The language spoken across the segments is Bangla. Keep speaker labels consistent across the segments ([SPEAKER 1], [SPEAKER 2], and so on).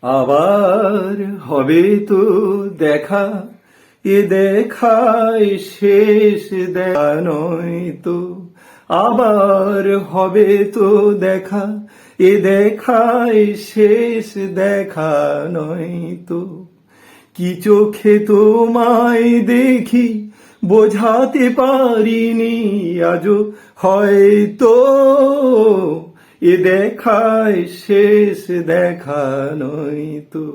[SPEAKER 1] আবার হবে তো দেখা, এ দেখায় শেষ দেখা নয় তো। আবার হবে তো দেখা, এ দেখায় শেষ দেখা নয় তো। কি চোখে তোমায় দেখি বোঝাতে পারিনি আজও, হয়তো এ দেখায় শেষ দেখা নয় তো।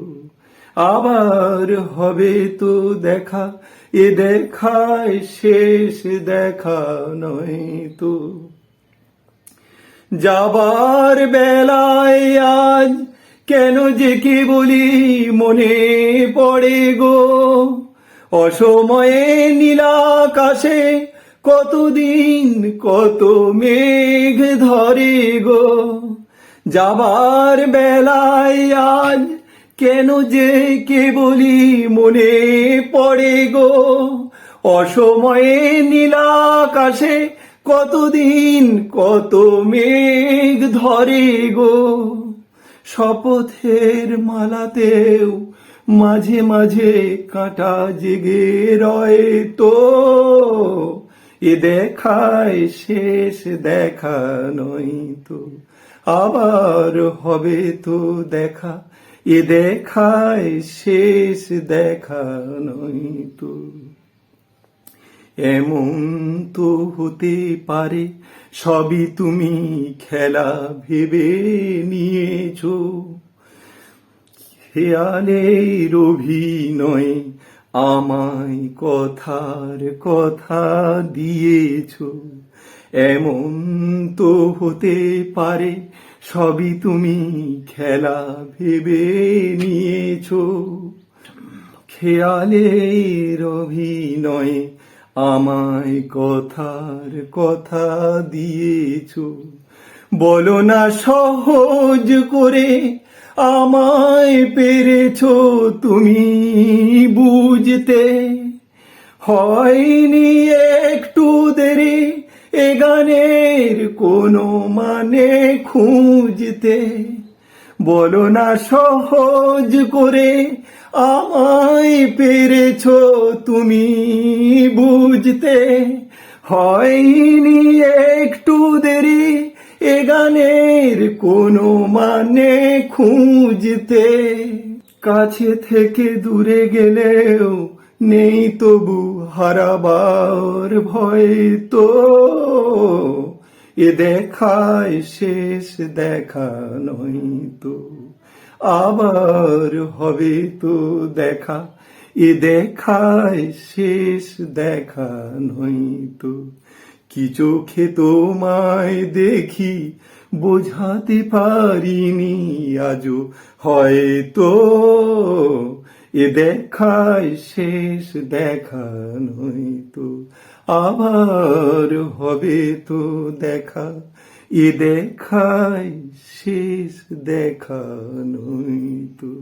[SPEAKER 1] আবার হবে তো দেখা, এ দেখায় শেষ দেখা নয় তো। যাবার বেলায় আজ কেন যে কি বলি মনে পড়ে গো, অসময়ে নীলাকাশে কতদিন কত মেঘ ধরে গো। যাবার বেলায় আজ কেন যে কে বলি মনে পড়ে গো, অসময়ে নীলাকাশে কতদিন কত মেঘ ধরে গো। শপথের মালাতেও মাঝে মাঝে কাঁটা জেগে রয় তো। এ দেখায় শেষ দেখা নয় তো। আবার হবে তো দেখা, এ দেখায় শেষ দেখা নয় তো। এমন তো হতে পারে সবই তুমি খেলা ভেবে নিয়েছো, খেয়ালের অভিনয়ে আমায় কথার কথা দিয়েছো। এমন তো হতে পারে সবই তুমি খেলা ভেবে নিয়েছো, খেয়ালের অভিনয়ে আমায় কথার কথা দিয়েছো। বলো না সহজ করে আমায় পেরেছো তুমি বুঝতে, হয়নি একটু দেরি এ গানের কোনো মানে খুঁজতে। বলো না সহজ করে আমায় পেরেছো তুমি বুঝতে, হয়নি একটু দেরি এ গানের কোনো মানে খুঁজতে। কাছে থেকে দূরে গেলেও নেই তবু হারাবার ভয় তো। এ দেখায় শেষ দেখা নয় তো। আবার হবে তো দেখা, এ দেখায় শেষ দেখা নয় তো। কি চোখে তোমায় দেখি বোঝাতে পারিনি আজও, হয়তো এ দেখায় শেষ দেখা নয় তো। আবার হবে তো দেখা, এ দেখায় শেষ দেখা নয় তো।